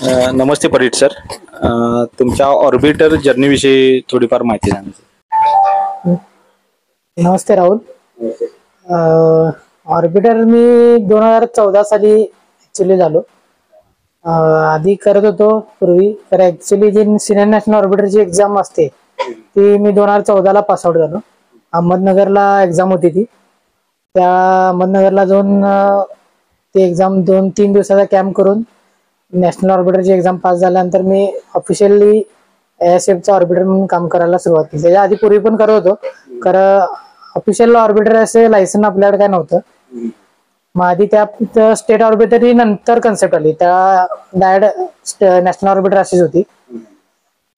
नमस्ते Parit sir. तुमच्या orbiter जर्नीविषयी थोडीफार माहिती सांगा. नमस्ते राहुल. ऑर्बिटर मी 2014 साली ऍक्च्युली झालो. आधी करत होतो पूर्वी, तर ऍक्च्युली जी सिनियर नॅशनल ऑर्बिटरची एक्झाम असते ती मी 2014 ला पास आउट झालो. अहमदनगरला एक्झाम होती ती. त्या अहमदनगरला जाऊन ती एक्झाम 2-3 दिवसाचा कॅम्प करून नॅशनल ऑर्बिटरची एक्झाम पास झाल्यानंतर मी ऑफिशियली ASFचा ऑर्बिटर म्हणून काम करायला सुरुवात केली. त्याच्या आधी पूर्वी पण करत होतो, कारण ऑफिशियल ऑर्बिटर असे लायसन आपल्याकडे काय नव्हतं. मग आधी त्या स्टेट ऑर्बिटर ही नंतर कन्सेप्ट आली, त्या डायरेक्ट नॅशनल ऑर्बिटर अशीच होती.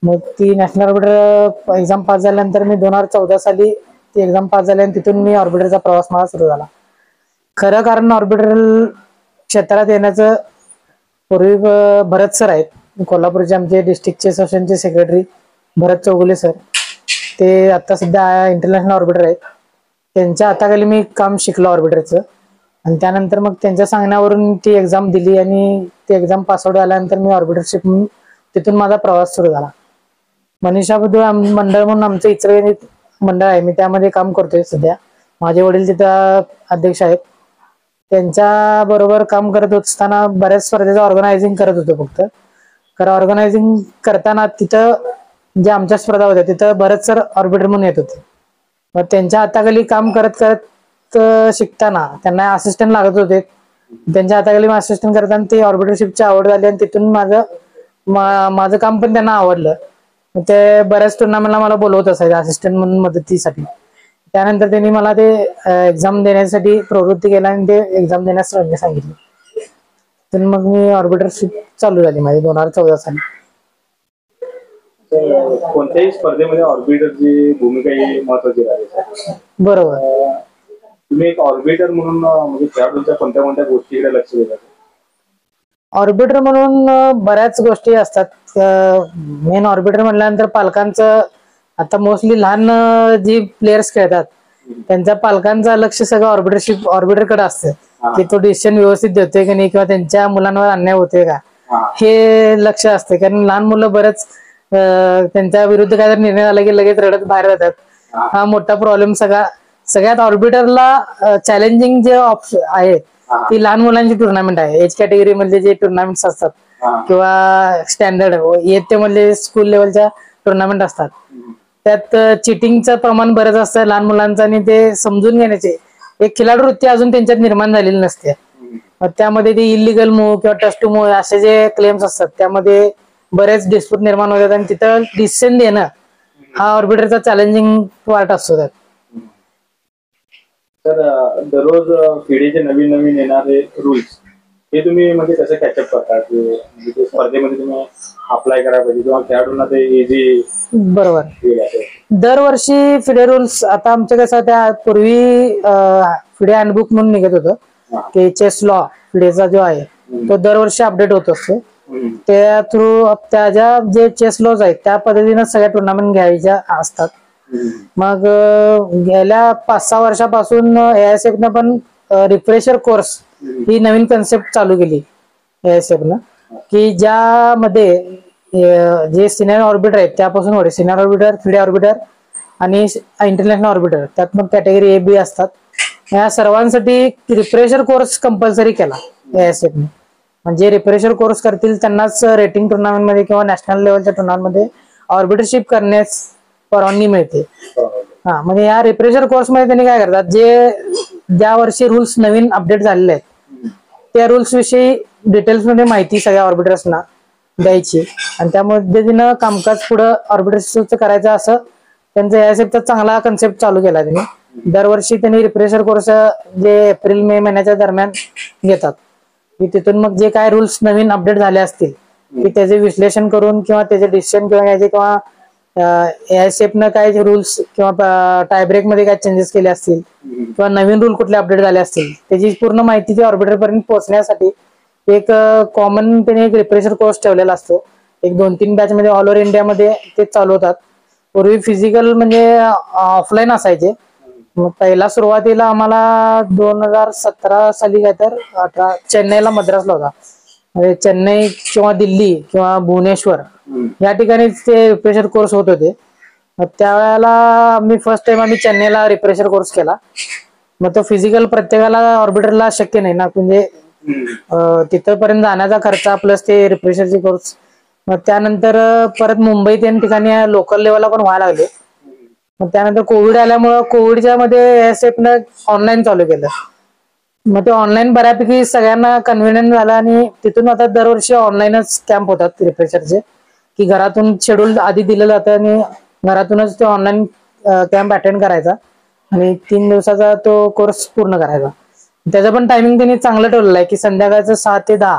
मग ती नॅशनल ऑर्बिटर एक्झाम पास झाल्यानंतर मी 2014 साली ती एक्झाम पास झाली आणि तिथून मी ऑर्बिटरचा प्रवास मला सुरू झाला. खरं कारण ऑर्बिटर क्षेत्रात येण्याचं पूर्वी भरत सर आहेत, कोल्हापूरचे आमचे डिस्ट्रिक्टचे असोसिएशनचे सेक्रेटरी भरत चौगुले सर, ते आता सध्या इंटरनॅशनल ऑर्बिटर आहेत. त्यांच्या हाताखाली मी काम शिकलो ऑर्बिटरचं आणि त्यानंतर मग त्यांच्या सांगण्यावरून ती एक्झाम दिली आणि ती एक्झाम पासआउट झाल्यानंतर मी ऑर्बिटरशिप तिथून माझा प्रवास सुरू झाला. मनीषा बुद्धुळे मंडळ म्हणून आमचं इचलकरंजीत मंडळ आहे, मी त्यामध्ये काम करतोय सध्या. माझे वडील तिथं अध्यक्ष आहेत. त्यांच्या बरोबर काम करत असताना बऱ्याच स्पर्धेचं ऑर्गनायझिंग करत होतो. फक्त कारण ऑर्गनायझिंग करताना तिथं ज्या आमच्या स्पर्धा होत्या तिथं बरेच सर ऑर्बिटर म्हणून येत होते. मग त्यांच्या हाताखाली काम करत करत शिकताना त्यांना असिस्टंट लागत होते. त्यांच्या हाताखाली मी असिस्टंट करताना ते ऑर्बिटरशिपची आवड झाली आणि तिथून माझं काम पण त्यांना आवडलं. ते बऱ्याच टुर्नामेंटला मला बोलवत असायचे असिस्टंट म्हणून मदतीसाठी. त्यानंतर त्यांनी मला ते एक्झाम देण्यासाठी प्रवृत्ती केला आणि ते एक्झाम देण्यास सांगितलं. तर मग मी ऑर्बिटरशिप चालू झाली माझी 2014 साली. कोणत्याही स्पर्धेमध्ये ऑर्बिटरची भूमिका ही महत्वाची राहते. बरोबर. तुम्ही एक ऑर्बिटर म्हणून म्हणजे खेळाडूंच्या कोणत्या कोणत्या गोष्टीकडे लक्ष देतात? ऑर्बिटर म्हणून बऱ्याच गोष्टी असतात. मेन ऑर्बिटर म्हटल्यानंतर पालकांचं, आता मोस्टली लहान जी प्लेयर्स खेळतात त्यांच्या पालकांचं लक्ष सगळं ऑर्बिटरकडे असतं, की तो डिसिजन व्यवस्थित देतोय की नाही किंवा त्यांच्या मुलांवर अन्याय होतोय का, हे लक्ष असते. कारण लहान मुलं बरेच त्यांच्या विरुद्ध काहीतरी निर्णय झाला की लगेच रडत बाहेर जातात. हा मोठा प्रॉब्लेम सगळ्यात ऑर्बिटरला चॅलेंजिंग जे आहे ती लहान मुलांची टुर्नामेंट आहे. एज कॅटेगरी मधले जे टुर्नामेंट्स असतात किंवा स्टँडर्ड येते मधले स्कूल लेवलच्या टुर्नामेंट असतात, त्यात चिटिंगचं प्रमाण बरंच असतं लहान मुलांचं आणि ते समजून घेण्याचे एक खिलाडू वृत्ती अजून त्यांच्यात निर्माण झालेली नसते. त्यामध्ये ते इलिगल मूव्ह किंवा टच टू मूव्ह असे जे क्लेम्स असतात त्यामध्ये बरेच डिस्प्यूट निर्माण होतात आणि तिथं डिसिजन देणं हा ऑर्बिटरचा चॅलेंजिंग पार्ट असतो. त्यात तर दररोज पिढीचे नवीन नवीन येणारे रूल्स हे तुम्ही म्हणजे कसं कॅचअप करता, म्हणजे स्पर्धेमध्ये तुम्ही अप्लाय करायला पाहिजे किंवा खेळाडूंना ते इझी? बरोबर. दरवर्षी फिडे रूल्स, आता आमचं कसं त्या पूर्वी फिडे हँडबुक म्हणून निघत होतं की चेस लॉ फिडेचा जो आहे तो दरवर्षी अपडेट होत असतो. त्या थ्रू त्याच्या जे चेस लॉज आहेत त्या पद्धतीने सगळ्या टुर्नामेंट घ्यायच्या असतात. मग गेल्या 5-6 वर्षापासून ASF पण रिफ्रेशर कोर्स ही नवीन कन्सेप्ट चालू केली ASF न, की ज्यामध्ये जे सिनियर ऑर्बिटर आहेत त्यापासून सिनियर ऑर्बिटर, फिडे ऑर्बिटर आणि इंटरनॅशनल ऑर्बिटर, त्यात मग कॅटेगरी A-B असतात. या सर्वांसाठी रिफ्रेशर कोर्स कंपल्सरी केला ASF ने. म्हणजे रिफ्रेशर कोर्स करतील त्यांनाच रेटिंग टुर्नामेंट मध्ये किंवा नॅशनल लेवलच्या टुर्नामेंट मध्ये ऑर्बिटरशिप करण्यास परवानगी मिळते. म्हणजे या रिफ्रेशर कोर्स मध्ये त्यांनी काय करतात, ज्या वर्षी रूल्स नवीन अपडेट झालेले आहेत त्या रूल्स विषयी डिटेल्स मध्ये माहिती सगळ्या ऑर्बिटर्सना द्यायची आणि त्या पद्धतीनं कामकाज पुढे ऑर्बिटर्सचं करायचं, असं त्यांचं ASFचा चांगला कन्सेप्ट चालू केला त्यांनी. दरवर्षी त्यांनी रिफ्रेशर कोर्स जे एप्रिल-मे महिन्याच्या दरम्यान घेतात, की तिथून मग जे काय रूल्स नवीन अपडेट झाले असतील की त्याचे विश्लेषण करून किंवा त्याचे डिसिजन किंवा ASF न काय रूल्स किंवा टायब्रेक मध्ये काय चेंजेस केले असतील किंवा नवीन रूल कुठले अपडेट झाले असतील त्याची पूर्ण माहिती ते ऑर्बिटर पर्यंत पोहोचण्यासाठी एक कॉमन त्याने एक रिफ्रेशर कोर्स ठेवलेला असतो. एक 2-3 बॅच मध्ये ऑल ओव्हर इंडियामध्ये ते चालू होतात. पूर्वी फिजिकल म्हणजे ऑफलाईन असायचे. मग पहिला सुरुवातीला आम्हाला 2017 साली काय तर 18 चेन्नईला, मद्रासला होता. म्हणजे चेन्नई किंवा दिल्ली किंवा भुवनेश्वर या ठिकाणी ते रिफ्रेशर कोर्स होत होते. मग त्यावेळेला मी फर्स्ट टाइम आम्ही चेन्नईला रिफ्रेशर कोर्स केला. मग तो फिजिकल प्रत्येकाला ऑर्बिटरला शक्य नाही ना, म्हणजे तिथपर्यंत जाण्याचा खर्च प्लस ते रिफ्रेशरचे कोर्स. मग त्यानंतर परत मुंबईत या ठिकाणी लोकल लेवलला पण व्हायला लागले. मग त्यानंतर कोविड आल्यामुळं कोविडच्या मध्ये ASF न ऑनलाईन चालू केलं. मग ते ऑनलाईन बऱ्यापैकी सगळ्यांना कन्व्हिनियंट झालं आणि तिथून आता दरवर्षी ऑनलाईनच कॅम्प होतात रिफ्रेशरचे, की घरातून शेड्यूल आधी दिलं जातं आणि घरातूनच ते ऑनलाईन कॅम्प अटेंड करायचा आणि 3 दिवसाचा तो कोर्स पूर्ण करायचा. त्याचं पण टायमिंग त्यांनी चांगलं ठेवलेलं आहे, की संध्याकाळचं 6 ते 10.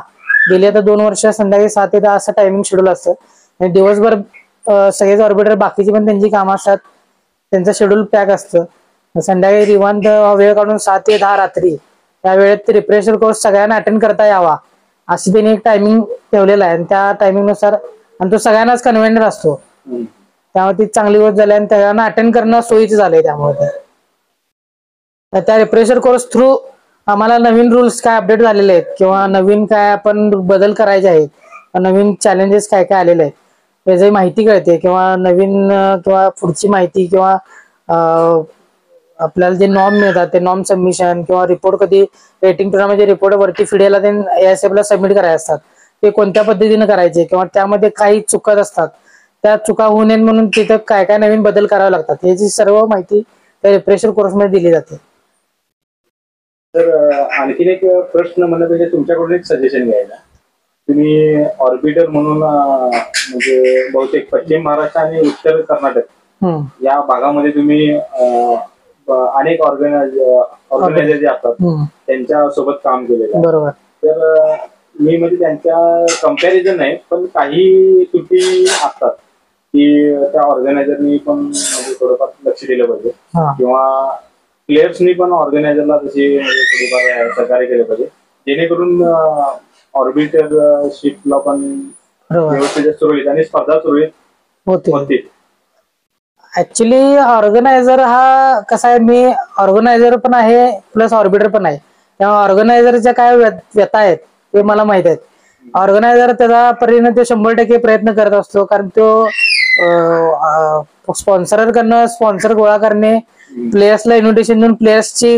गेली आता 2 वर्ष संध्याकाळी 6 ते 10 असं टायमिंग शेड्यूल असतं आणि दिवसभर सगळेच ऑर्बिटर बाकीची पण त्यांची कामं असतात, त्यांचं शेड्यूल पॅक असतं. संध्याकाळी निवांत वेळ काढून 6 ते 10 रात्री त्या वेळेत रिफ्रेशर कोर्स सगळ्यांना अटेंड करता यावा अशी त्यांनी एक टायमिंग ठेवलेला आहे आणि त्या टायमिंग नुसार, आणि तो सगळ्यांनाच कन्व्हिनियंट असतो. त्यामुळे ती चांगली गोष्ट झाली आणि सगळ्यांना अटेंड करणं सोयीचं झालंय. त्यामुळे त्या रिफ्रेशर कोर्स थ्रू आम्हाला नवीन रूल्स काय अपडेट झालेले आहेत किंवा नवीन काय आपण बदल करायचे आहेत, नवीन चॅलेंजेस काय काय आलेले आहेत त्याची माहिती कळते, किंवा नवीन किंवा पुढची माहिती किंवा आपल्याला जे नॉर्म मिळतात ते नॉर्म सबमिशन किंवा रिपोर्ट कधी रेटिंग टूर्नामेंटचे रिपोर्ट वरती फिडेला ASF ला सबमिट करायचे असतात, ते कोणत्या पद्धतीने करायचे किंवा त्यामध्ये काही चुकत असतात, त्या चुका होऊ नये म्हणून तिथं काय काय नवीन बदल करावे लागतात याची सर्व माहिती त्या रिफ्रेशर कोर्समध्ये दिली जाते. तर आणखीन एक प्रश्न म्हणण्यापेक्षा तुमच्याकडून एक सजेशन घ्यायला, तुम्ही ऑर्बिटर म्हणून म्हणजे बहुतेक पश्चिम महाराष्ट्र आणि उत्तर कर्नाटक या भागामध्ये तुम्ही अनेक ऑर्गनायझर जे असतात त्यांच्या सोबत काम केलेलं आहे. बरोबर. तर मी म्हणजे त्यांच्या कंपॅरिझन नाही, पण काही त्रुटी असतात की त्या ऑर्गनायझरनी पण म्हणजे थोडंफार लक्ष दिलं पाहिजे किंवा प्लेयर्सनी पण ऑर्गनायझरला तशी म्हणजे थोडीफार सहकार्य केलं पाहिजे, जेणेकरून ऑर्बिटरशिपला पण व्यवस्थित सुरळीत आणि स्पर्धा सुरळीत होतील. ऍक्च्युली ऑर्गनायझर हा कसा आहे, मी ऑर्गनायझर पण आहे प्लस ऑर्बिटर पण आहे. तेव्हा ऑर्गनायझरच्या काय व्यथा आहेत ते मला माहित आहेत. ऑर्गनायझर त्याचा परीने ते 100% प्रयत्न करत असतो, कारण तो स्पॉन्सर करणं, स्पॉन्सर गोळा करणे, प्लेयर्सला इन्व्हिटेशन देऊन प्लेयर्सची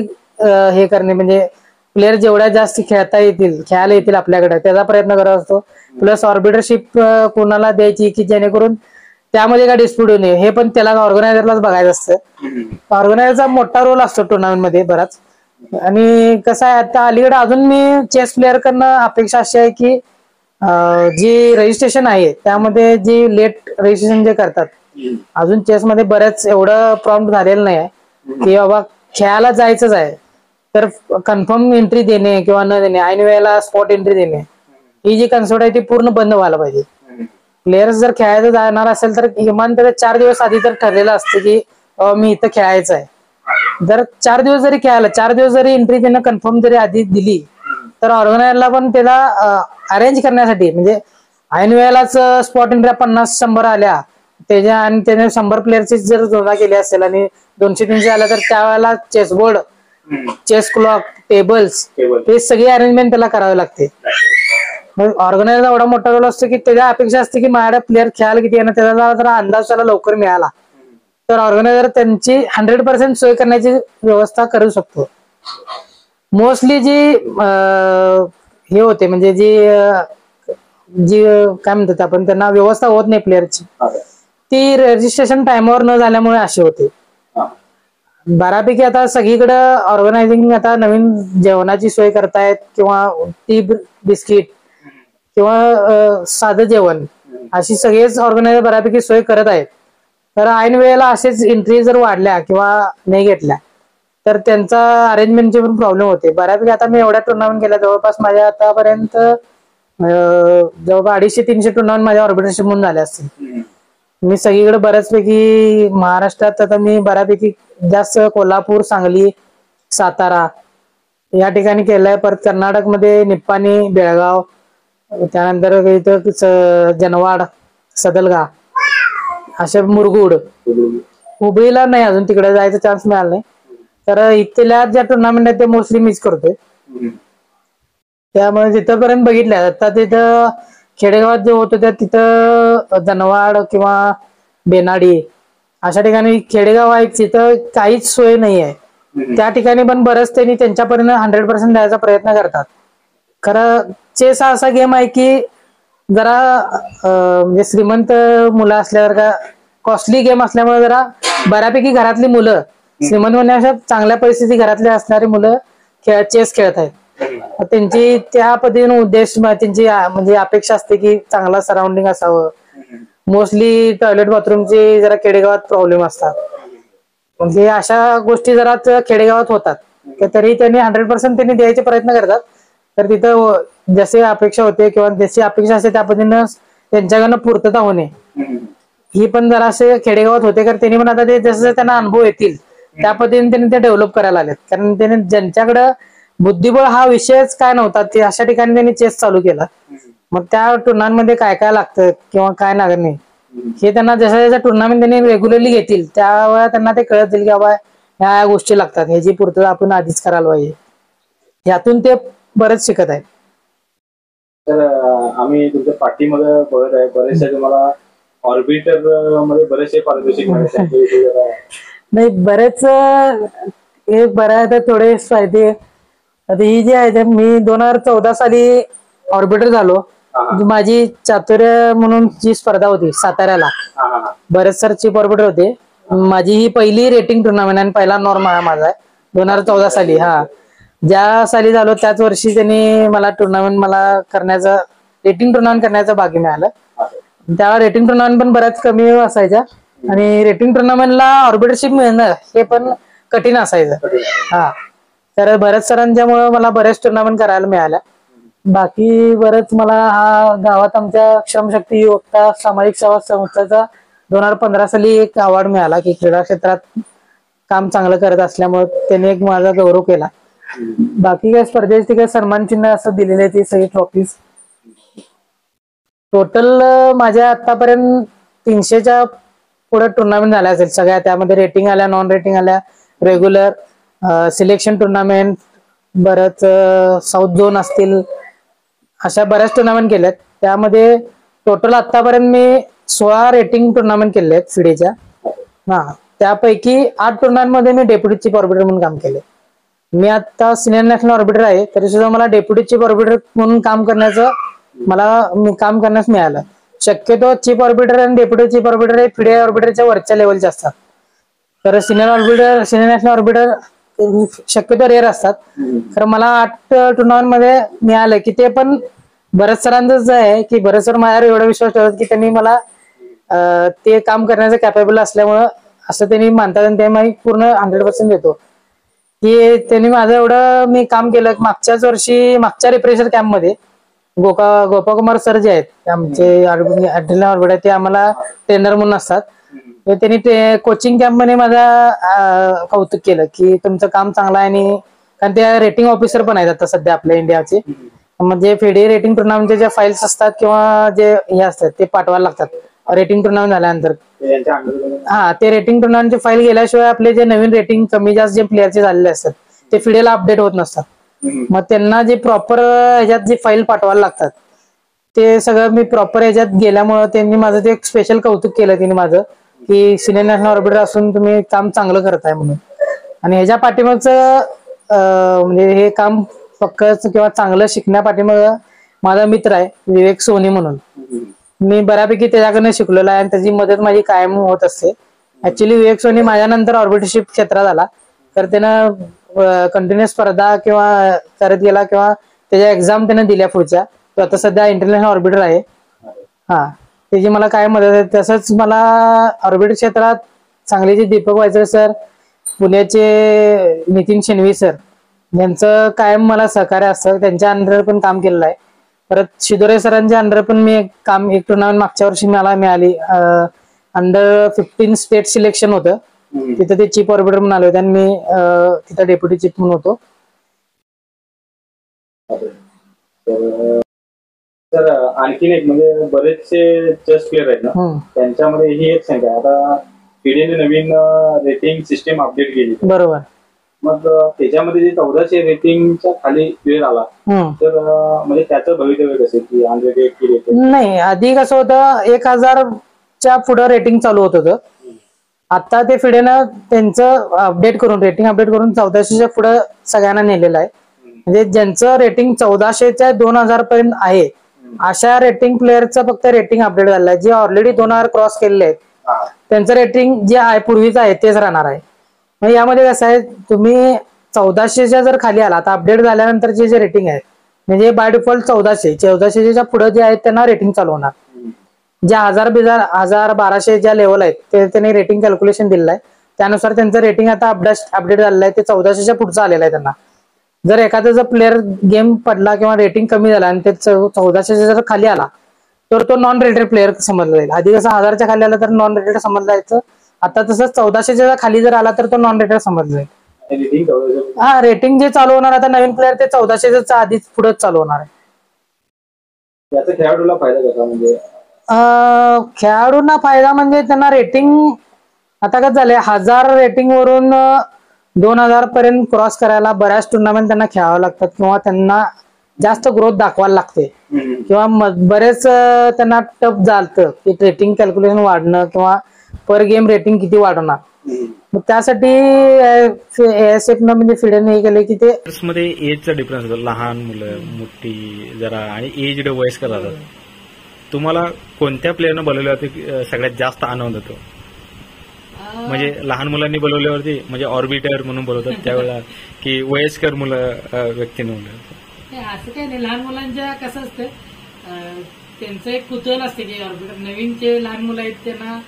हे करणे, म्हणजे प्लेयर जेवढ्या जास्त खेळायला येतील आपल्याकडे त्याचा प्रयत्न करत असतो. प्लस ऑर्बिटरशिप कोणाला द्यायची की जेणेकरून त्यामध्ये काय डिस्प्यूट होऊ नये हे पण त्याला ऑर्गनायझरलाच बघायचं असतं. ऑर्गनायझरचा मोठा रोल असतो टुर्नामेंट मध्ये बराच. आणि कसं आहे, आता अलीकडे अजून मी चेस प्लेअर कडनं अपेक्षा अशी आहे की जी रजिस्ट्रेशन आहे त्यामध्ये जी लेट रजिस्ट्रेशन जे करतात, अजून चेसमध्ये बऱ्याच एवढं प्रॉम्प्ट झालेलं नाही आहे की बाबा खेळायला जायचंच आहे तर कन्फर्म एंट्री देणे किंवा न देणे, ऐन वेळेला स्पॉट एंट्री देणे, ही जी कन्सेप्ट आहे ती पूर्ण बंद व्हायला पाहिजे. प्लेयर्स जर खेळायचं जाणार असेल तर किमान त्याला 4 दिवस आधी तर ठरलेलं असतं की मी इथं खेळायचं आहे. जर 4 दिवस जरी खेळायला, 4 दिवस जरी एंट्री त्यांना कन्फर्म जरी आधी दिली तर ऑर्गनायझरला पण त्याला अरेंज करण्यासाठी, म्हणजे ऐन वेळेलाच स्पॉट एंट्री 50-100 आल्या त्याच्या आणि त्याने 100 प्लेयरची जर जोडा केली असेल आणि 200-300 आल्या तर त्यावेळेला चेसबोर्ड, चेस क्लॉक, टेबल्स हे सगळी अरेंजमेंट त्याला करावी लागते. ऑर्गनायझर एवढा मोठा रोल असतो की त्याच्या अपेक्षा असते की माझ्या प्लेअर खेळायला किती आहे ना त्याला जर अंदाज त्याला लवकर मिळाला तर ऑर्गनायझर त्यांची 100% सोय करण्याची व्यवस्था करू शकतो. मोस्टली जी हे होते म्हणजे जी काय म्हणतात आपण त्यांना व्यवस्था होत नाही प्लेअरची, ती रजिस्ट्रेशन टाइमवर न झाल्यामुळे अशी होते. बऱ्यापैकी आता सगळीकडे ऑर्गनायझिंग आता नवीन जेवणाची सोय करतायत किंवा टी बिस्किट किंवा साधं जेवण अशी सगळेच ऑर्गनायझर बऱ्यापैकी सोय करत आहेत. तर ऐन वेळेला असेच एंट्री जर वाढल्या किंवा नाही घेतल्या तर त्यांचा अरेंजमेंटचे पण प्रॉब्लेम होते. बऱ्यापैकी आता मी एवढ्या टुर्नामेंट केल्या, जवळपास माझ्या आतापर्यंत जवळपास 250-300 टुर्नामेंट माझ्या ऑर्बिटरशिप म्हणून झाल्या असतील. मी सगळीकडे बऱ्याचपैकी महाराष्ट्रात आता मी बऱ्यापैकी जास्त कोल्हापूर, सांगली, सातारा या ठिकाणी केलंय. परत कर्नाटकमध्ये निप्पाणी, बेळगाव, त्यानंतर इथं जनवाड, सदलगा, अशा मुरगुड, हुबळीला नाही अजून तिकडे जायचा चान्स मिळाला नाही. तर इथल्या ज्या टुर्नामेंट आहेत ते मोस्टली मिस करतोय. त्यामुळे तिथंपर्यंत बघितलं. आता तिथं खेडेगावात जे होतं त्या तिथं जनवाड किंवा बेनाडी अशा ठिकाणी खेडेगाव आहे तिथं काहीच सोय नाही आहे. त्या ठिकाणी पण बरंच त्यांनी त्यांच्यापर्यंत 100% द्यायचा प्रयत्न करतात. खरं चेस हा असा गेम आहे की जरा म्हणजे श्रीमंत मुलं असल्यावर का कॉस्टली गेम असल्यामुळे जरा बऱ्यापैकी घरातली मुलं श्रीमंत म्हणजे अशा चांगल्या परिस्थिती घरातली असणारी मुलं चेस खेळत आहेत. त्यांची त्या पद्धतीने उद्देश त्यांची म्हणजे अपेक्षा असते की चांगला सराउंडिंग असावं. मोस्टली टॉयलेट बाथरूमचे जरा खेडेगावात प्रॉब्लेम असतात. म्हणजे अशा गोष्टी जरा खेडेगावात होतात. तरी त्यांनी 100% त्यांनी द्यायचे प्रयत्न करतात. तर तिथं जसे अपेक्षा होते किंवा जशी अपेक्षा असते त्या पद्धतीनं त्यांच्याकडनं पूर्तता होणे ही पण जरा असे खेडेगावात होते. कारण त्यांनी पण आता ते जसं त्यांना अनुभव येतील त्या पद्धतीने त्यांनी ते डेव्हलप करायला लागलेत. कारण त्यांनी ज्यांच्याकडं बुद्धिबळ हा विषयच काय नव्हता ते अशा ठिकाणी त्यांनी चेस चालू केला. मग त्या टुर्नामेंटमध्ये काय काय लागतं किंवा काय लागत नाही हे त्यांना जशा जशा टुर्नामेंट त्यांनी रेग्युलरली घेतील त्यावेळेला त्यांना ते कळत जाईल की बाबा ह्या गोष्टी लागतात, ह्याची पूर्तता आपण आधीच करायला पाहिजे. यातून ते बरेच शिकत आहेत. तर आम्ही तुमच्या पाठीमध्ये बघत आहे बरेचसे तुम्हाला ऑर्बिटर मध्ये बरेचसे पारितोषिक मिळाले. नाही बरेच हे बरं आहे तर थोडे फायदे. आता ही जी आहे मी 2014 साली ऑर्बिटर झालो. माझी चातुर्य म्हणून जी स्पर्धा होती साताऱ्याला बरेच सर चीफ ऑर्बिटर होते. माझी ही पहिली रेटिंग टुर्नामेंट आणि पहिला नॉर्म आहे माझा 2014 साली. ज्या साली झालो त्याच वर्षी त्यांनी मला टुर्नामेंट करण्याचं रेटिंग टुर्नामेंट करण्याचं भाग्य मिळालं. त्या रेटिंग टुर्नामेंट पण बऱ्याच कमी असायच्या आणि रेटिंग टुर्नामेंटला ऑर्बिटरशिप मिळणं हे पण कठीण असायचं. तर बऱ्याच सरांच्यामुळे मला बरेच टुर्नामेंट करायला मिळाल्या. बाकी बरंच मला हा गावात आमच्या श्रमशक्ती युवकता सामाजिक सेवा संस्थेचा 2015 साली एक अवॉर्ड मिळाला की क्रीडा क्षेत्रात काम चांगलं करत असल्यामुळे त्याने एक माझा गौरव केला. बाकी काय स्पर्धेची काय सन्मान चिन्ह असं दिलेले आहे ती सगळी ट्रॉफीज. टोटल माझ्या आतापर्यंत 300च्या पुढे टुर्नामेंट झाल्या असेल सगळ्या. त्यामध्ये रेटिंग आल्या, नॉन रेटिंग आल्या, रेग्युलर, सिलेक्शन टुर्नामेंट, बरंच साऊथ झोन असतील अशा बऱ्याच टुर्नामेंट केल्यात. त्यामध्ये टोटल आतापर्यंत मी 16 रेटिंग टुर्नामेंट केले आहेत फिडेच्या. त्यापैकी 8 टुर्नामेंट मध्ये मी डेप्युटी चीफ ऑर्बिटर म्हणून काम केले. मी आता सिनियर नॅशनल ऑर्बिटर आहे तरी सुद्धा मला डेप्युटी चीफ ऑर्बिटर म्हणून काम करण्यास मिळालं. शक्यतो चीफ ऑर्बिटर आणि डेप्युटी चीफ ऑर्बिटर हे फिडे ऑर्बिटरच्या वरच्या लेवलचे असतात. तर सिनियर नॅशनल ऑर्बिटर शक्यतो रेअर असतात. तर मला 8 टुर्नामेंट मध्ये मिळालं की ते पण बरेच सरांचं आहे की बरेच सर माझ्यावर एवढा विश्वास ठेवतात की त्यांनी मला ते काम करण्याचं कॅपेबल असल्यामुळं असं त्यांनी मानतात आणि ते मी पूर्ण 100% देतो की त्यांनी माझं एवढं मी काम केलं. मागच्याच वर्षी मागच्या रिफ्रेशर कॅम्प मध्ये गोपाकुमार सर जे आहेत आमचे ऑर्बिटर ते आम्हाला ट्रेनर म्हणून असतात. त्यांनी कोचिंग कॅम्प मध्ये माझा कौतुक केलं की तुमचं काम चांगलं आहे. आणि कारण ते रेटिंग ऑफिसर पण आहेत आता सध्या आपल्या इंडियाचे. म्हणजे फिडे रेटिंग टुर्नामेंटचे ज्या फाईल्स असतात किंवा जे हे असतात ते पाठवायला लागतात रेटिंग टुर्नामेंट झाल्यानंतर. ते रेटिंग टुर्नामेंटचे फाईल गेल्याशिवाय आपले जे नवीन रेटिंग कमी जास्त जे प्लेयरचे झालेले असतात ते फिडेला अपडेट होत नसतात. मग त्यांना जे प्रॉपर ह्याच्यात जे फाईल पाठवायला लागतात ते सगळं मी प्रॉपर ह्याच्यात गेल्यामुळे त्यांनी माझं ते एक स्पेशल कौतुक केलं त्यांनी माझं की सिनियर नॅशनल ऑर्बिटर असून तुम्ही काम चांगलं करताय म्हणून. आणि ह्याच्या पाठीमागचं म्हणजे हे काम पक्कच किंवा चांगलं शिकण्या पाठीमागं माझा मित्र आहे विवेक सोनी म्हणून. मी बऱ्यापैकी त्याच्याकडनं शिकलेलो आहे आणि त्याची मदत माझी कायम होत असते. ऍक्च्युली विवेक सोनी माझ्यानंतर ऑर्बिटरशिप क्षेत्रात आला तर त्यानं कंटिन्युअस स्पर्धा किंवा करत गेला किंवा त्याच्या एक्झाम त्यानं दिल्या पुढच्या. तो आता सध्या इंटरनॅशनल ऑर्बिटर आहे. त्याची मला काय मदत आहे. तसंच मला ऑर्बिटर क्षेत्रात सांगलीचे दीपक वायचळ सर, पुण्याचे नितीन शेणवी सर यांचं कायम मला सहकार्य असतं. त्यांच्या अंडर पण काम केलेलं आहे. परत शिदोरे सरांच्या अंडर पण मी एक टुर्नामेंट मागच्या वर्षी मला मिळाली. अंडर 15 स्टेट सिलेक्शन होतं तिथं ते चीफ ऑर्बिटर म्हणून आले होते आणि मी तिथं डेप्युटी चीफ म्हणून होतो. तर आणखीन एक म्हणजे बरेचसे चेस प्लेअर आहेत ना त्यांच्यामध्ये ही एक संख्या आता फिडेने नवीन रेटिंग सिस्टीम अपडेट केली. बरोबर. मग त्याच्यामध्ये जे 1400 रेटिंगच्या खाली प्लेअर आला तर म्हणजे त्याचं भवितव्य कसं की अनरेटेड की रेटेड? नाही, आधी कसं होतं 1000च्या पुढे रेटिंग चालू होत होतं. आता ते फिडेनं त्यांचं रेटिंग अपडेट करून 1400च्या पुढे सगळ्यांना नेलेलं आहे. म्हणजे ज्यांचं रेटिंग 1400च्या 2000 पर्यंत आहे अशा रेटिंग प्लेअरचं फक्त रेटिंग अपडेट झालेलं आहे. जे ऑलरेडी 2000 क्रॉस केलेले आहेत त्यांचं रेटिंग जे आहे पूर्वीच आहे तेच राहणार आहे. मग यामध्ये कसं आहे, तुम्ही 1400च्या जर खाली आला आता अपडेट झाल्यानंतरचे जे रेटिंग आहे म्हणजे बाय डिफॉल्ट 1400च्या पुढे जे आहेत त्यांना रेटिंग चालू होणार. ज्या 1200 ज्या लेवल आहेत ते त्यांनी रेटिंग कॅल्क्युलेशन दिलेलं आहे त्यानुसार त्यांचं रेटिंग आता अपडेट झालेलं आहे. ते 1400च्या पुढचं आलेलं आहे त्यांना. जर एखादा जर प्लेअर गेम पडला किंवा रेटिंग कमी झाला आणि ते 1400च्या जर खाली आला तर तो नॉन रेटेड प्लेअर समजला जाईल. आधी कसं 1000च्या खाली आला तर नॉन रेटेड समजलं जायचं, आता तसंच 1400च्या खाली जर आला तर तो नॉन रेटेड समजलं जाईल. हा, रेटिंग जे चालू होणार आता नवीन प्लेअर ते 1400च्या आधीच पुढेच चालू होणार आहे. याचा खेळाडूला फायदा कसा म्हणजे? खेळाडूंना फायदा म्हणजे त्यांना रेटिंग आता कसं झालंय 1000 रेटिंग वरून 2000 पर्यंत क्रॉस करायला बऱ्याच टुर्नामेंट त्यांना खेळावं लागतात किंवा त्यांना जास्त ग्रोथ दाखवायला लागते किंवा बरेच त्यांना टफ झालं की रेटिंग कॅल्क्युलेशन वाढणं किंवा पर गेम रेटिंग किती वाढवणार. मग त्यासाठी ASF म्हणजे फिडेने हे केलं की ते मध्ये एजचा डिफरन्स होतो. लहान मुलं, मोठी जरा आणि एज वयस्कर राहतात. तुम्हाला कोणत्या प्लेअरनं बोलवल्यावरती सगळ्यात जास्त आनंद होतो? म्हणजे लहान मुलांनी बोलवल्यावरती म्हणजे ऑर्बिटर म्हणून बोलवतात त्यावेळेला की वयस्कर व्यक्तीने बोलवतात? असं काय नाही, लहान मुलांच्या कसं असतं त्यांचं एक कुतूहल असते की ऑर्बिटर नवीन जे लहान मुलं आहेत त्यांना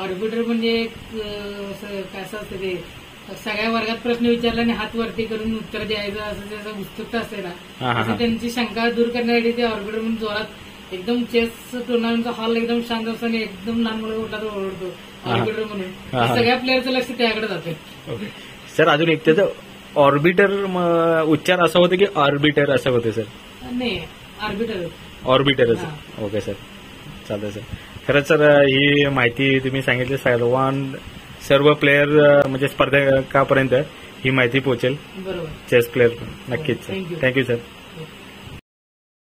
ऑर्बिटर म्हणजे एक कसं असतं ते सगळ्या वर्गात प्रश्न विचारला आणि हात वरती करून उत्तर द्यायचं असं त्याचं उत्सुकता असते ना, असं त्यांची शंका दूर करण्यासाठी ते ऑर्बिटर म्हणून जोरात एकदम चेस टुर्नामेंटचा हॉल एकदम शांत असतो आणि एकदम लहान मुलं उठला ओरडतो ऑर्बिटर म्हणून. सगळ्या प्लेअरचं लक्ष त्याकडे जाते. सर अजून एक त्याचं ऑर्बिटर उच्चार असं होतं की ऑर्बिटर असं होतं? सर नाही, ऑर्बिटरच. ओके सर, चालतंय सर. खरंच सर ही माहिती तुम्ही सांगितली सर्व प्लेअर म्हणजे स्पर्धकापर्यंत ही माहिती पोहोचेल. बरोबर, चेस प्लेअर नक्कीच. Thank you sir.